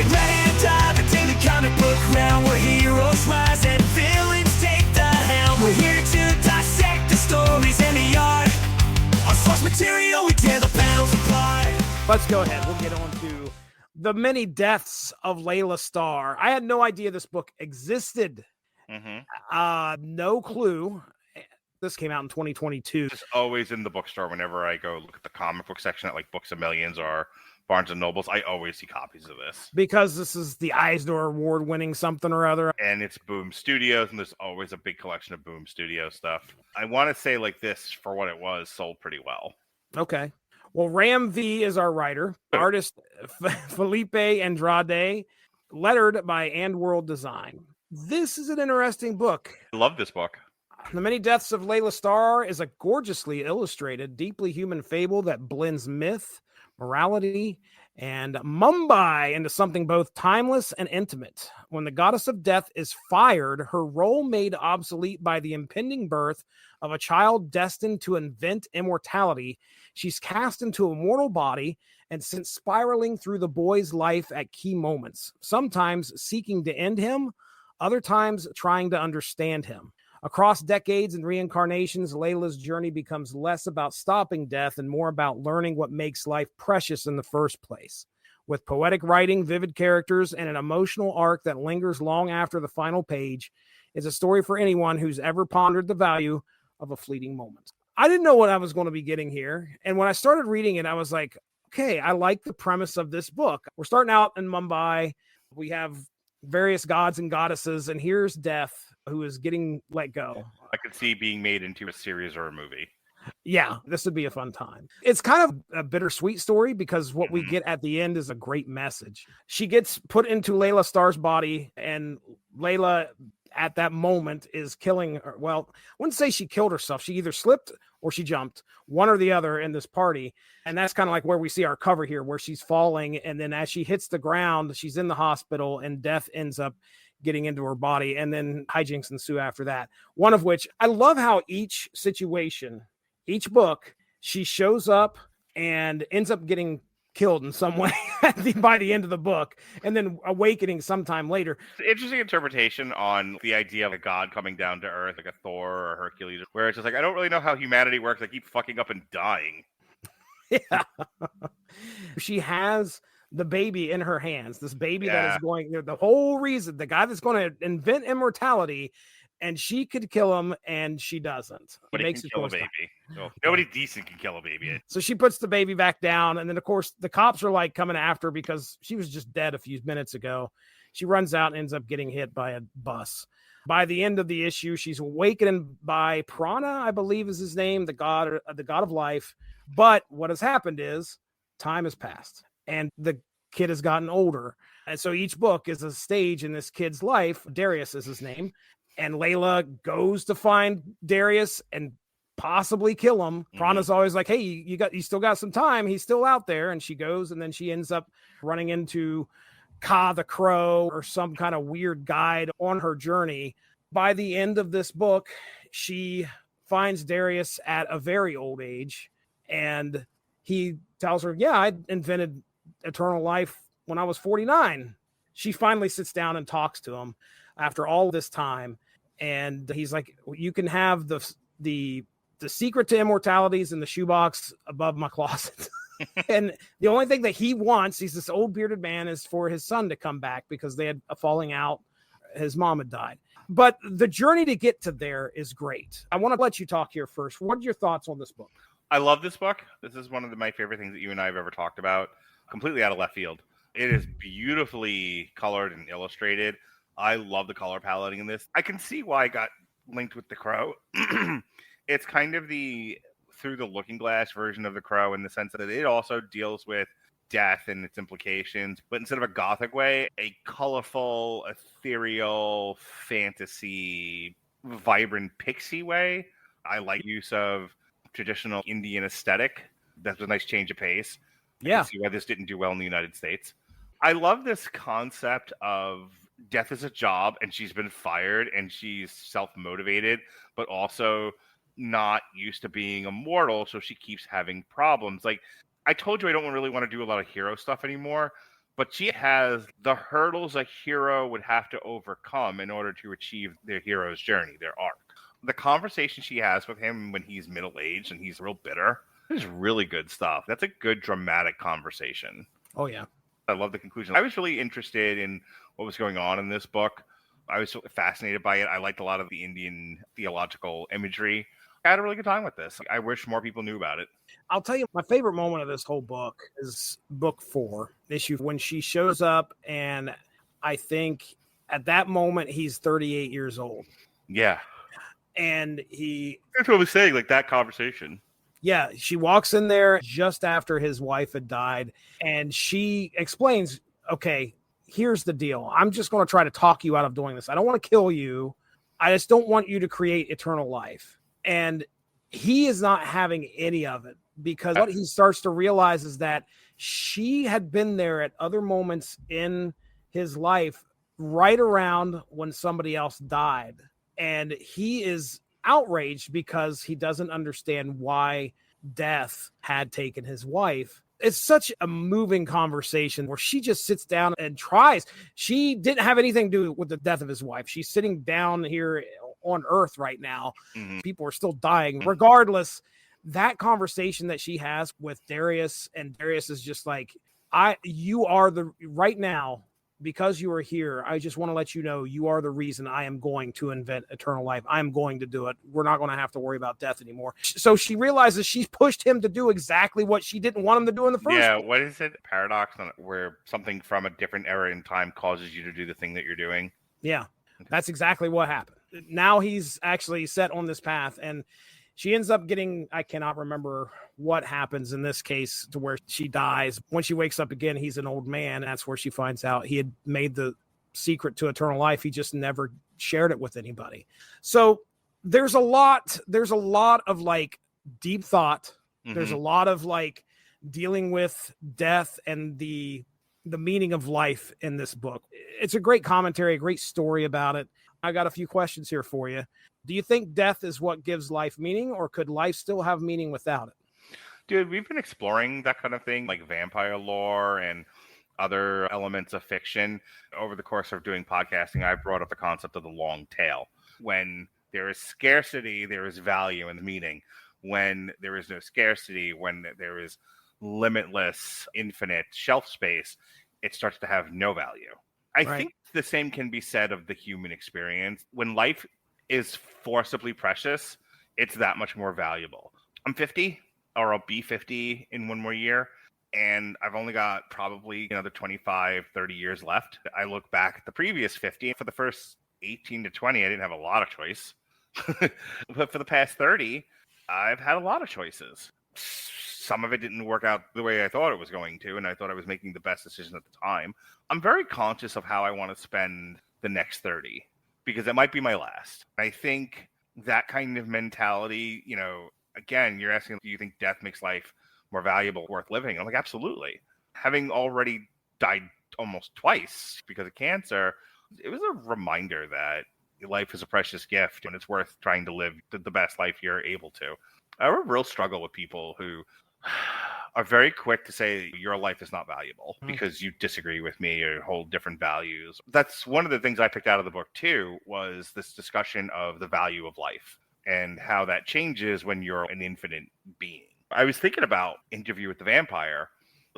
Get ready to dive into the comic book realm, where heroes rise and villains take the helm. We're here to dissect the stories and the art. On source material, we tear the panels apart. Let's go ahead. We'll get on to The Many Deaths of Laila Starr. I had no idea this book existed. No clue. This came out in 2022. It's always in the bookstore whenever I go look at the comic book section at like Books a Millions or Barnes and Nobles. I always see copies of this. Because this is the Eisner Award-winning something or other. And it's Boom Studios, and there's always a big collection of Boom Studio stuff. I want to say like this, for what it was, sold pretty well. Okay. Well, Ram V is our writer. Artist Filipe Andrade. Lettered by And World Design. This is an interesting book. I love this book. The Many Deaths of Laila Starr is a gorgeously illustrated, deeply human fable that blends myth, morality, and Mumbai into something both timeless and intimate. When the goddess of death is fired, her role made obsolete by the impending birth of a child destined to invent immortality, she's cast into a mortal body and sent spiraling through the boy's life at key moments, sometimes seeking to end him, other times trying to understand him. Across decades and reincarnations, Laila's journey becomes less about stopping death and more about learning what makes life precious in the first place. With poetic writing, vivid characters, and an emotional arc that lingers long after the final page, it's a story for anyone who's ever pondered the value of a fleeting moment. I didn't know what I was going to be getting here. And when I started reading it, I was like, okay, I like the premise of this book. We're starting out in Mumbai. We have various gods and goddesses, and here's death, who is getting let go. I could see being made into a series or a movie. Yeah, this would be a fun time. It's kind of a bittersweet story because what we get at the end is a great message. She gets put into Laila Starr's body, and Laila at that moment is killing her. Well, I wouldn't say she killed herself. She either slipped or she jumped, one or the other in this party. And that's kind of like where we see our cover here, where she's falling. And then as she hits the ground, she's in the hospital, and death ends up getting into her body, and then hijinks ensue after that. One of which, I love how each situation, each book, she shows up and ends up getting killed in some way by the end of the book, and then awakening sometime later. Interesting interpretation on the idea of a god coming down to earth, like a Thor or a Hercules, where it's just like, I don't really know how humanity works. I keep fucking up and dying. Yeah. She has the baby in her hands, this baby that is going, the whole reason, the guy that's going to invent immortality, and she could kill him, and she doesn't. Nobody can kill a baby. No, nobody decent can kill a baby. So she puts the baby back down, and then, of course, the cops are like coming after her because she was just dead a few minutes ago. She runs out and ends up getting hit by a bus. By the end of the issue, she's awakened by Prana, I believe is his name, the god of life. But what has happened is time has passed, and the kid has gotten older. And so each book is a stage in this kid's life. Darius is his name. And Laila goes to find Darius and possibly kill him. Prana's always like, hey, you still got some time. He's still out there. And she goes, and then she ends up running into Ka the Crow or some kind of weird guide on her journey. By the end of this book, she finds Darius at a very old age, and he tells her, yeah, I invented eternal life when I was 49. She finally sits down and talks to him after all this time, and he's like, you can have the secret to immortality is in the shoebox above my closet. And the only thing that he wants, he's this old bearded man, is for his son to come back because they had a falling out. His mom had died. But the journey to get to there is great. I want to let you talk here first. What are your thoughts on this book? I love this book. This is one of my favorite things that you and I have ever talked about, completely out of left field. It is beautifully colored and illustrated. I love the color paletting in this. I can see why I got linked with The Crow. It's kind of the through the looking glass version of The Crow in the sense that it also deals with death and its implications, but instead of a gothic way, a colorful, ethereal, fantasy, vibrant pixie way. I like use of traditional Indian aesthetic. That's a nice change of pace. Yeah. I can see why this didn't do well in the United States. I love this concept of death is a job, and she's been fired, and she's self-motivated, but also not used to being immortal, so she keeps having problems. Like, I told you I don't really want to do a lot of hero stuff anymore, but she has the hurdles a hero would have to overcome in order to achieve their hero's journey, their arc. The conversation she has with him when he's middle-aged and he's real bitter is really good stuff. That's a good dramatic conversation. Oh, yeah. I love the conclusion. I was really interested in what was going on in this book. I was so fascinated by it. I liked a lot of the Indian theological imagery. I had a really good time with this. I wish more people knew about it. I'll tell you, my favorite moment of this whole book is book 4, issue, when she shows up, and I think at that moment he's 38 years old. Yeah. And that's what I was saying, like that conversation. Yeah, she walks in there just after his wife had died, and she explains, okay, here's the deal. I'm just going to try to talk you out of doing this. I don't want to kill you. I just don't want you to create eternal life. And he is not having any of it, because what he starts to realize is that she had been there at other moments in his life right around when somebody else died. And he is outraged because he doesn't understand why death had taken his wife. It's such a moving conversation where she just sits down and tries. She didn't have anything to do with the death of his wife. She's sitting down here on Earth right now. Mm-hmm. People are still dying. Regardless, that conversation that she has with Darius, and Darius is just like, you are right now, because you are here, I just want to let you know you are the reason I am going to invent eternal life. I'm going to do it. We're not going to have to worry about death anymore. So she realizes she's pushed him to do exactly what she didn't want him to do in the first place. Yeah, what is it? Paradox, where something from a different era in time causes you to do the thing that you're doing? Yeah, that's exactly what happened. Now he's actually set on this path, and she ends up getting, I cannot remember what happens in this case, to where she dies. When she wakes up again, he's an old man. That's where she finds out he had made the secret to eternal life. He just never shared it with anybody. So there's a lot of like deep thought. Mm-hmm. There's a lot of like dealing with death and the meaning of life in this book. It's a great commentary, a great story about it. I got a few questions here for you. Do you think death is what gives life meaning, or could life still have meaning without it? Dude, we've been exploring that kind of thing, like vampire lore and other elements of fiction. Over the course of doing podcasting, I brought up the concept of the long tail. When there is scarcity, there is value and meaning. When there is no scarcity, when there is limitless, infinite shelf space, it starts to have no value. I think the same can be said of the human experience. When life is forcibly precious, it's that much more valuable. I'm 50, or I'll be 50 in one more year, and I've only got probably another 25, 30 years left. I look back at the previous 50. For the first 18 to 20, I didn't have a lot of choice. But for the past 30, I've had a lot of choices. Some of it didn't work out the way I thought it was going to, and I thought I was making the best decision at the time. I'm very conscious of how I want to spend the next 30, because it might be my last. I think that kind of mentality, again, you're asking, do you think death makes life more valuable, worth living? I'm like, absolutely. Having already died almost twice because of cancer, it was a reminder that life is a precious gift and it's worth trying to live the best life you're able to. I have a real struggle with people who are very quick to say your life is not valuable because you disagree with me or hold different values. That's one of the things I picked out of the book too, was this discussion of the value of life and how that changes when you're an infinite being. I was thinking about Interview with the Vampire.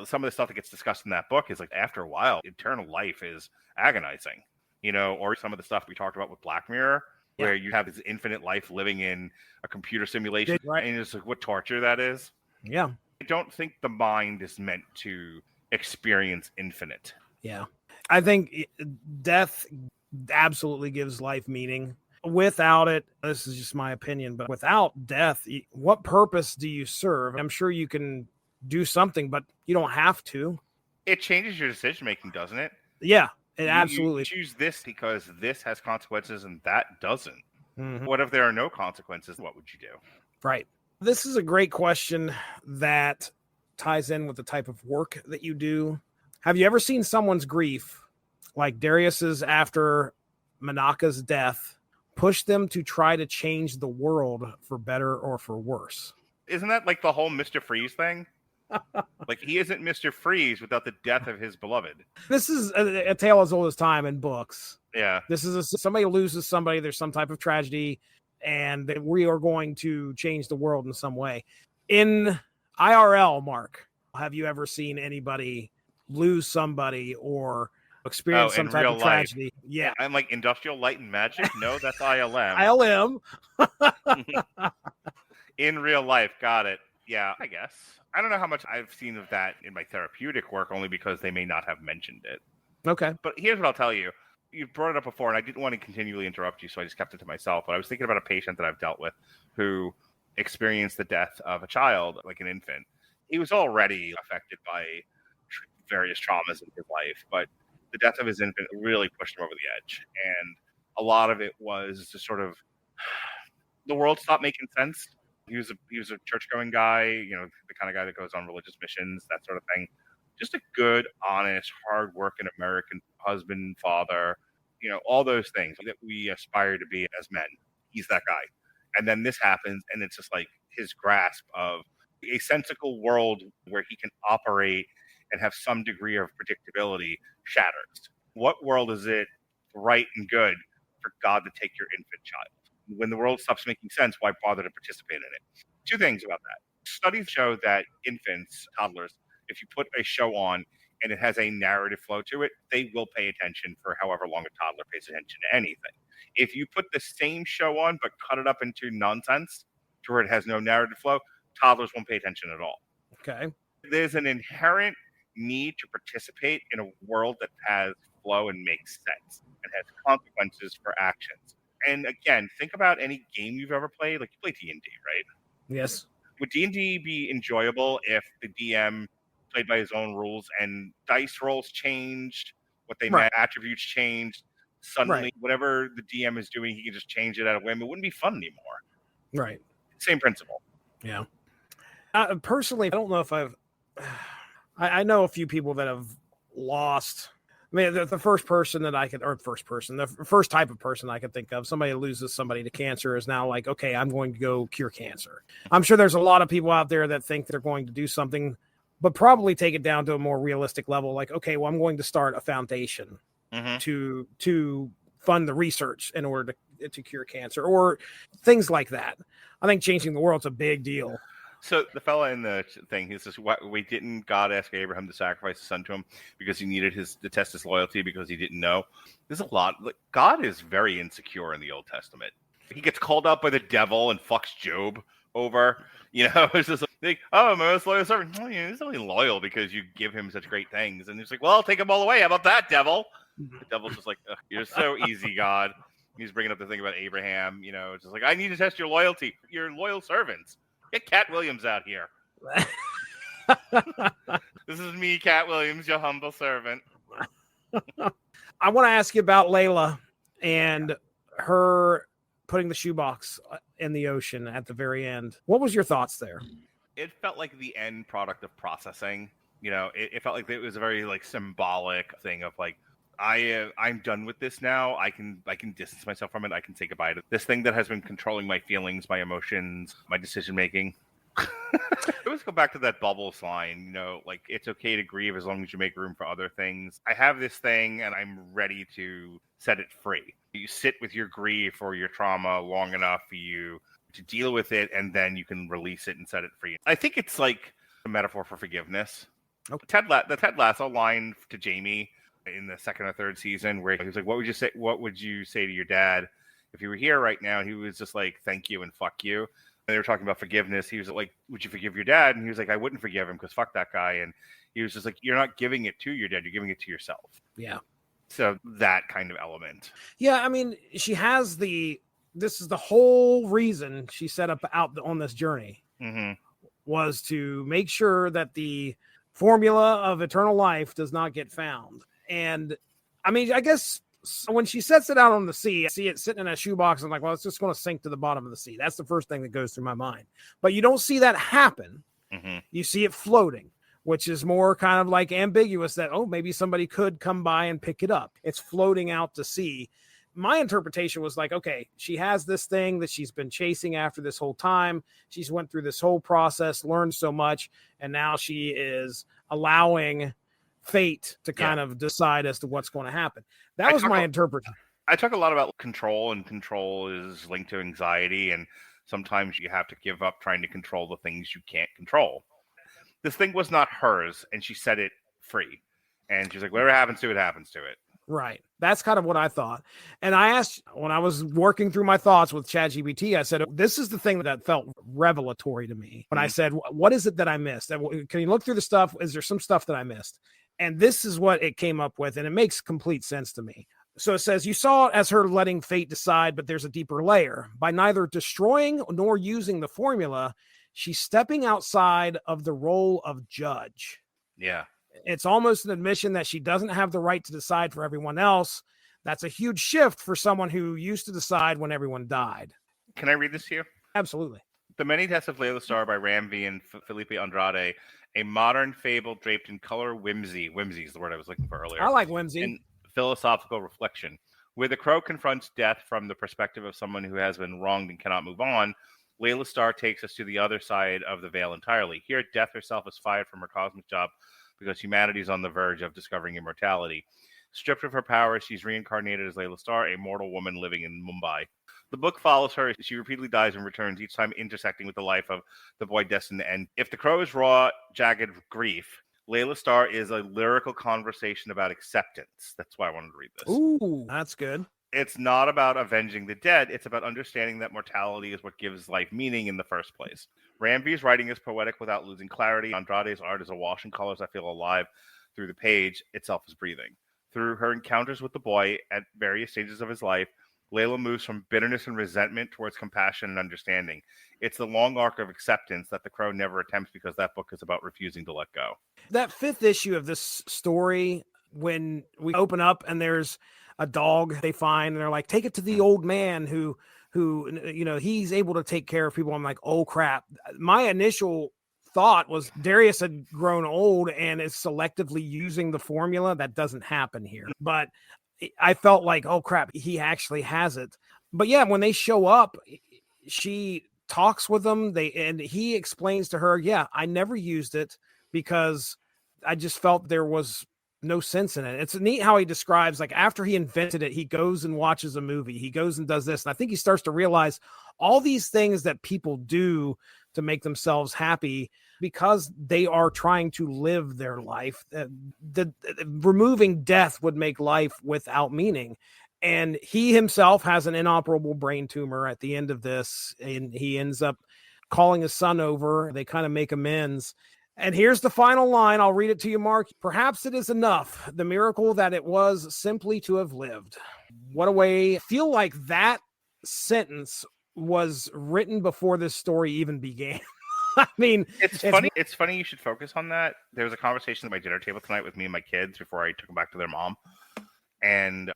Some of the stuff that gets discussed in that book is like, after a while, eternal life is agonizing, or some of the stuff we talked about with Black Mirror, where you have this infinite life living in a computer simulation, and it's like, what torture that is. Yeah. I don't think the mind is meant to experience infinite. Yeah. I think death absolutely gives life meaning. Without it, this is just my opinion, but without death, what purpose do you serve? I'm sure you can do something, but you don't have to. It changes your decision making, doesn't it? Yeah, it absolutely. You choose this because this has consequences and that doesn't. Mm-hmm. What if there are no consequences? What would you do? Right. This is a great question that ties in with the type of work that you do. Have you ever seen someone's grief, like Darius's after Manaka's death, push them to try to change the world for better or for worse? Isn't that like the whole Mr. Freeze thing? Like, he isn't Mr. Freeze without the death of his beloved. This is a tale as old as time in books. Yeah. This is somebody loses somebody. There's some type of tragedy, and that we are going to change the world in some way. In IRL, Mark, have you ever seen anybody lose somebody or experience some type of tragedy? Yeah. I'm like Industrial Light and Magic. No, that's ILM. ILM. In real life. Got it. Yeah, I guess. I don't know how much I've seen of that in my therapeutic work, only because they may not have mentioned it. Okay. But here's what I'll tell you. You brought it up before, and I didn't want to continually interrupt you, so I just kept it to myself. But I was thinking about a patient that I've dealt with who experienced the death of a child, like an infant. He was already affected by various traumas in his life, but the death of his infant really pushed him over the edge. And a lot of it was just sort of the world stopped making sense. He was a church-going guy, the kind of guy that goes on religious missions, that sort of thing. Just a good, honest, hard-working American husband, father, all those things that we aspire to be as men. He's that guy. And then this happens, and it's just like his grasp of a sensical world where he can operate and have some degree of predictability shatters. What world is it right and good for God to take your infant child? When the world stops making sense, why bother to participate in it? Two things about that. Studies show that infants, toddlers, if you put a show on and it has a narrative flow to it, they will pay attention for however long a toddler pays attention to anything. If you put the same show on but cut it up into nonsense to where it has no narrative flow, toddlers won't pay attention at all. Okay. There's an inherent need to participate in a world that has flow and makes sense and has consequences for actions. And again, think about any game you've ever played. Like, you play D&D, right? Yes. Would D&D be enjoyable if the DM played by his own rules and dice rolls changed, what they meant, attributes changed? Suddenly, whatever the DM is doing, he can just change it at a whim. It wouldn't be fun anymore. Right. Same principle. Yeah. Personally, I don't know if I know a few people that have lost. I mean, the first person that I could, or the first type of person I could think of, somebody who loses somebody to cancer is now like, okay, I'm going to go cure cancer. I'm sure there's a lot of people out there that think they're going to do something, but probably take it down to a more realistic level. Like, okay, well, I'm going to start a foundation to fund the research in order to cure cancer or things like that. I think changing the world's a big deal. So the fella in the thing, he says, "Wait, didn't God ask Abraham to sacrifice his son to him because he needed to test his loyalty because he didn't know?" There's a lot. God is very insecure in the Old Testament. He gets called out by the devil and fucks Job over. It's just like, "Oh, my most loyal servant." Oh, yeah, he's only loyal because you give him such great things. And he's like, "Well, I'll take them all away. How about that, devil?" The devil's just like, "You're so easy, God." He's bringing up the thing about Abraham. It's just like, "I need to test your loyalty. Your loyal servants. Get Cat Williams out here." This is me, Cat Williams, your humble servant. I want to ask you about Laila and her putting the shoebox in the ocean at the very end. What was your thoughts there? It felt like the end product of processing. It felt like it was a very symbolic thing of I'm done with this now. I can distance myself from it. I can say goodbye to this thing that has been controlling my feelings, my emotions, my decision making. Let's go back to that Bubbles line. It's okay to grieve as long as you make room for other things. I have this thing and I'm ready to set it free. You sit with your grief or your trauma long enough for you to deal with it, and then you can release it and set it free. I think it's like a metaphor for forgiveness. Okay. The Ted Lasso line to Jamie in the second or third season, where he was like, what would you say to your dad if he were here right now? And he was just like, "Thank you and fuck you." And they were talking about forgiveness. He was like, "Would you forgive your dad?" And he was like, "I wouldn't forgive him because fuck that guy." And he was just like, "You're not giving it to your dad, you're giving it to yourself." Yeah. So that kind of element. Yeah, I mean, she has this is the whole reason she set up out on this journey, was to make sure that the formula of eternal life does not get found. And I mean, I guess when she sets it out on the sea, I see it sitting in a shoebox. I'm like, well, it's just going to sink to the bottom of the sea. That's the first thing that goes through my mind. But you don't see that happen. You see it floating, which is more kind of ambiguous that, oh, maybe somebody could come by and pick it up. It's floating out to sea. my interpretation was like, okay, she has this thing that she's been chasing after this whole time. She's went through this whole process, learned so much, and now she is allowing fate to kind of decide as to what's going to happen. That was my interpretation. I talk a lot about control, and control is linked to anxiety, and sometimes you have to give up trying to control the things you can't control. This thing was not hers, and she set it free. And she's like, whatever happens to it, happens to it. Right. That's kind of what I thought. And I asked, when I was working through my thoughts with ChatGPT, I said, this is the thing that felt revelatory to me. When I said, what is it that I missed? Can you look through the stuff? Is there some stuff that I missed? And this is what it came up with. And it makes complete sense to me. So it says, you saw it as her letting fate decide, but there's a deeper layer. By neither destroying nor using the formula, she's stepping outside of the role of judge. Yeah. It's almost an admission that she doesn't have the right to decide for everyone else. That's a huge shift for someone who used to decide when everyone died. Can I read this to you? Absolutely. The Many Deaths of Laila Starr by Ram V and Filipe Andrade, a modern fable draped in color whimsy. Whimsy is the word I was looking for earlier. I like whimsy. And philosophical reflection. Where the crow confronts death from the perspective of someone who has been wronged and cannot move on, Laila Starr takes us to the other side of the veil entirely. Here, death herself is fired from her cosmic job because humanity is on the verge of discovering immortality. Stripped of her power, she's reincarnated as Laila Starr, a mortal woman living in Mumbai. The book follows her as she repeatedly dies and returns, each time intersecting with the life of the boy destined to end. If the crow is raw, jagged grief, Laila Starr is a lyrical conversation about acceptance. That's why I wanted to read this. Ooh, that's good. It's not about avenging the dead. It's about understanding that mortality is what gives life meaning in the first place. Ramby's writing is poetic without losing clarity. Andrade's art is a wash in colors that feel alive through the page itself is breathing. Through her encounters with the boy at various stages of his life, Laila moves from bitterness and resentment towards compassion and understanding. It's the long arc of acceptance that the crow never attempts because that book is about refusing to let go. That fifth issue of this story, when we open up and there's a dog they find and they're like, take it to the old man who he's able to take care of people. I'm like, oh crap. My initial thought was Darius had grown old and is selectively using the formula. That doesn't happen here. But I felt like, oh crap, he actually has it. But yeah, when they show up, she talks with them. And he explains to her, yeah, I never used it because I just felt there was no sense in it. It's neat how he describes, like, after he invented it, he goes and watches a movie. He goes and does this. And I think he starts to realize all these things that people do to make themselves happy because they are trying to live their life. Removing death would make life without meaning. And he himself has an inoperable brain tumor at the end of this. And he ends up calling his son over. They kind of make amends. And here's the final line. I'll read it to you, Mark. Perhaps it is enough, the miracle that it was simply to have lived. What a way. I feel like that sentence was written before this story even began. I mean, it's funny. It's funny you should focus on that. There was a conversation at my dinner table tonight with me and my kids before I took them back to their mom. And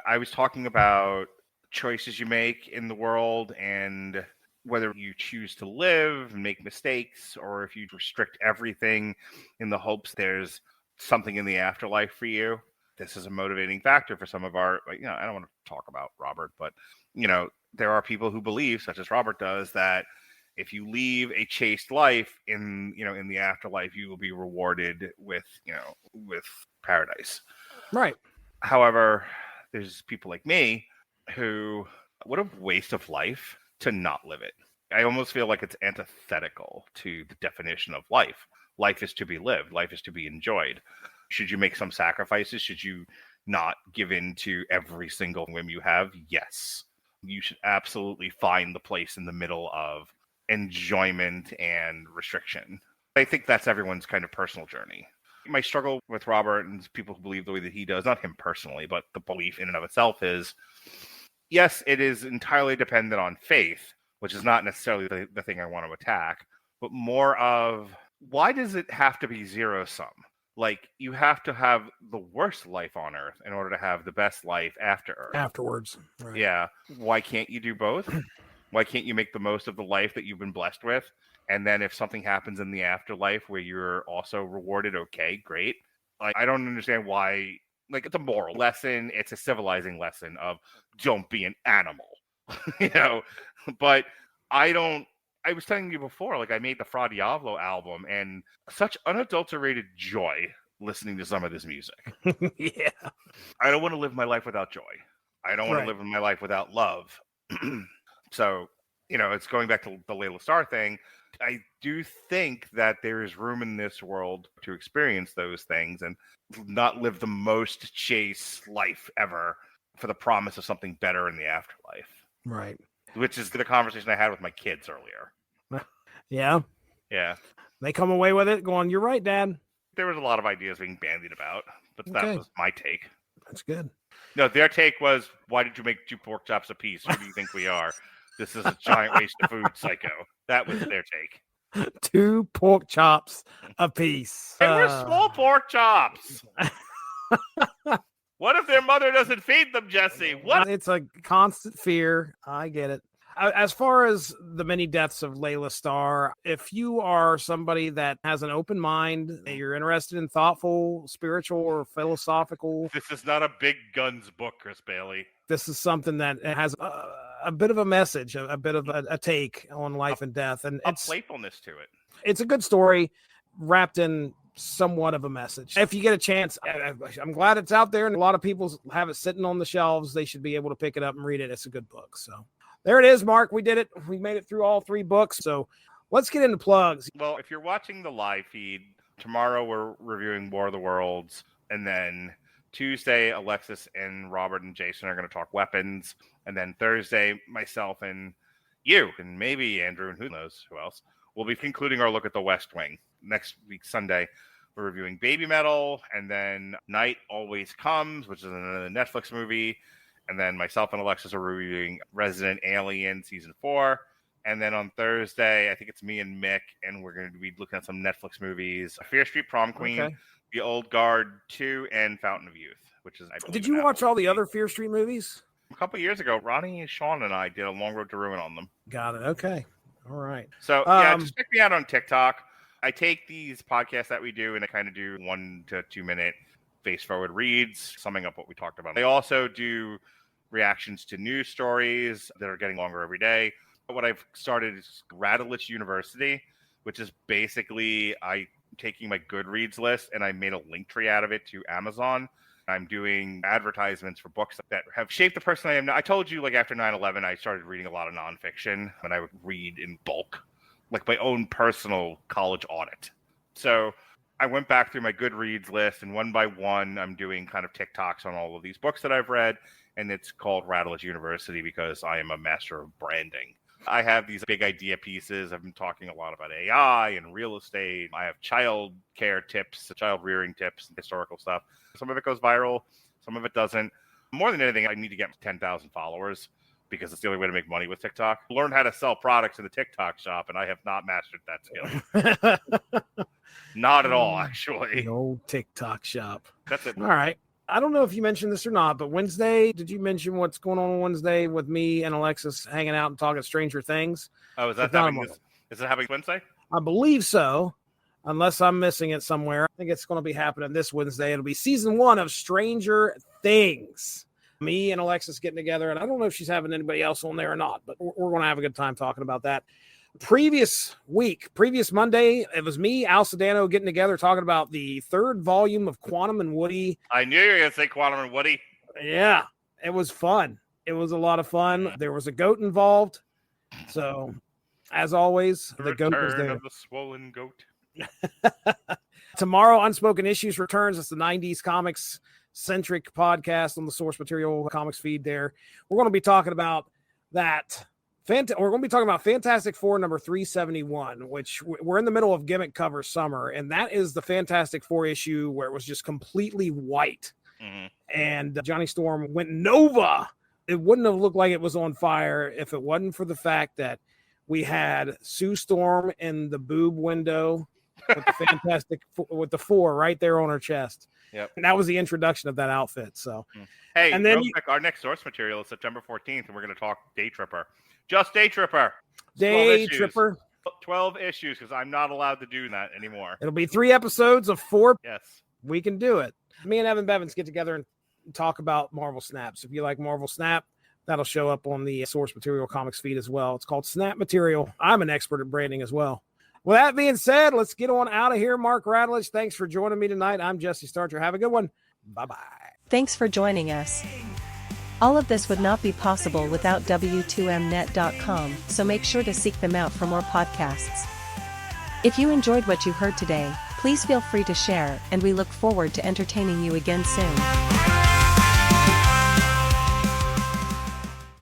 I was talking about choices you make in the world and whether you choose to live and make mistakes or if you restrict everything in the hopes there's something in the afterlife for you. This is a motivating factor for some of our, I don't want to talk about Robert, but, there are people who believe, such as Robert does, that if you leave a chaste life in the afterlife, you will be rewarded with paradise. Right. However, there's people like me who, what a waste of life to not live it. I almost feel like it's antithetical to the definition of life. Life is to be lived. Life is to be enjoyed. Should you make some sacrifices? Should you not give in to every single whim you have? Yes. You should absolutely find the place in the middle of enjoyment and restriction. I think that's everyone's kind of personal journey. My struggle with Robert and people who believe the way that he does, not him personally, but the belief in and of itself is, yes, it is entirely dependent on faith, which is not necessarily the thing I want to attack, but more of, why does it have to be zero sum? Like, you have to have the worst life on Earth in order to have the best life after Earth. Afterwards. Right. Yeah. Why can't you do both? Why can't you make the most of the life that you've been blessed with? And then if something happens in the afterlife where you're also rewarded, okay, great. Like, I don't understand why Like, it's a moral lesson. It's a civilizing lesson of don't be an animal, you know. But I was telling you before, like, I made the Fra Diavolo album, and such unadulterated joy listening to some of this music. Yeah. I don't want to live my life without joy. I don't want Right. to live my life without love. So, you know, it's going back to the Laila Starr thing. I do think that there is room in this world to experience those things and not live the most chaste life ever for the promise of something better in the afterlife, Right. which is the conversation I had with my kids earlier. Yeah. Yeah. They come away with it going, you're right, Dad. There was a lot of ideas being bandied about, but that Okay. was my take. That's good. No, their take was, why did you make 2 pork chops a piece? Who do you think we are? This is a giant waste of food, psycho. That was their take. 2 pork chops a piece. And we're small pork chops. What if their mother doesn't feed them, Jesse? What? It's a constant fear. I get it. As far as the many deaths of Laila Starr, if you are somebody that has an open mind, you're interested in thoughtful, spiritual, or philosophical, This is not a big guns book, Chris Bailey. this is something that has a bit of a message, a bit of a take on life and death. And A it's playfulness to it. it's a good story wrapped in somewhat of a message. If you get a chance, I'm glad it's out there and a lot of people have it sitting on the shelves. They should be able to pick it up and read it. It's a good book. So there it is, Mark. We did it. We made it through all 3 books. So let's get into plugs. Well, if you're watching the live feed, tomorrow we're reviewing War of the Worlds, and then Tuesday, Alexis and Robert and Jason are going to talk weapons, and then Thursday, myself and you, and maybe Andrew, and who knows who else, will be concluding our look at the West Wing. Next week, Sunday, we're reviewing Baby Metal, and then Night Always Comes, which is another Netflix movie, and then myself and Alexis are reviewing Resident Alien Season 4, and then on Thursday, I think it's me and Mick, and we're going to be looking at some Netflix movies, Fear Street Prom Queen, Okay. The Old Guard 2, and Fountain of Youth, which is, I believe, Did an you watch Apple all the TV. other Fear Street movies? A couple years ago, Ronnie, Sean, and I did a Long Road to Ruin on them. Got it. Okay. All right. So, yeah, just check me out on TikTok. I take these podcasts that we do, and I kind of do 1 to 2 minute face-forward reads, summing up what we talked about. I also do reactions to news stories that are getting longer every day. But what I've started is Radulich University, which is basically I taking my Goodreads list, and I made a link tree out of it to Amazon. I'm doing advertisements for books that have shaped the person I am now. I told you, like, after 9/11, I started reading a lot of nonfiction, and I would read in bulk, like my own personal college audit. So I went back through my Goodreads list, and one by one, I'm doing kind of TikToks on all of these books that I've read, and it's called Radulich University because I am a master of branding. I have these big idea pieces. I've been talking a lot about AI and real estate. I have child care tips, child rearing tips, historical stuff. Some of it goes viral. Some of it doesn't. More than anything, I need to get 10,000 followers because it's the only way to make money with TikTok. Learn how to sell products in the TikTok shop, and I have not mastered that skill. Not at all, actually. The old TikTok shop. That's it. All right. I don't know if you mentioned this or not, but Wednesday, did you mention what's going on Wednesday with me and Alexis hanging out and talking Stranger Things? Oh, is that With Dynamo. happening? Is it happening Wednesday? I believe so, unless I'm missing it somewhere. I think it's going to be happening this Wednesday. It'll be season 1 of Stranger Things. Me and Alexis getting together, and I don't know if she's having anybody else on there or not, but we're going to have a good time talking about that. Previous Monday, it was me, Al Sedano, getting together talking about the 3rd volume of Quantum and Woody. I knew you were going to say Quantum and Woody. Yeah, it was fun. It was a lot of fun. There was a goat involved. So, as always, the goat was Return there. of the swollen goat. Tomorrow, Unspoken Issues returns. It's the 90s comics centric podcast on the Source Material comics feed there. We're going to be talking about that. We're going to be talking about Fantastic Four number 371, which we're in the middle of gimmick cover summer. And that is the Fantastic Four issue where it was just completely white. Mm-hmm. And Johnny Storm went Nova. It wouldn't have looked like it was on fire if it wasn't for the fact that we had Sue Storm in the boob window with the Fantastic with the 4 right there on her chest. Yep. And that was the introduction of that outfit. So, hey, and then real quick, our next source material is September 14th, and we're going to talk Day Tripper. Just Day Tripper. Day Tripper. 12 issues, because I'm not allowed to do that anymore. It'll be 3 episodes of 4 Yes. We can do it. Me and Evan Bevins get together and talk about Marvel Snaps. If you like Marvel Snap, that'll show up on the Source Material Comics feed as well. It's called Snap Material. I'm an expert at branding as well. With that being said, let's get on out of here. Mark Radulich, thanks for joining me tonight. I'm Jesse Starcher. Have a good one. Bye-bye. Thanks for joining us. All of this would not be possible without W2Mnet.com, so make sure to seek them out for more podcasts. If you enjoyed what you heard today, please feel free to share, and we look forward to entertaining you again soon.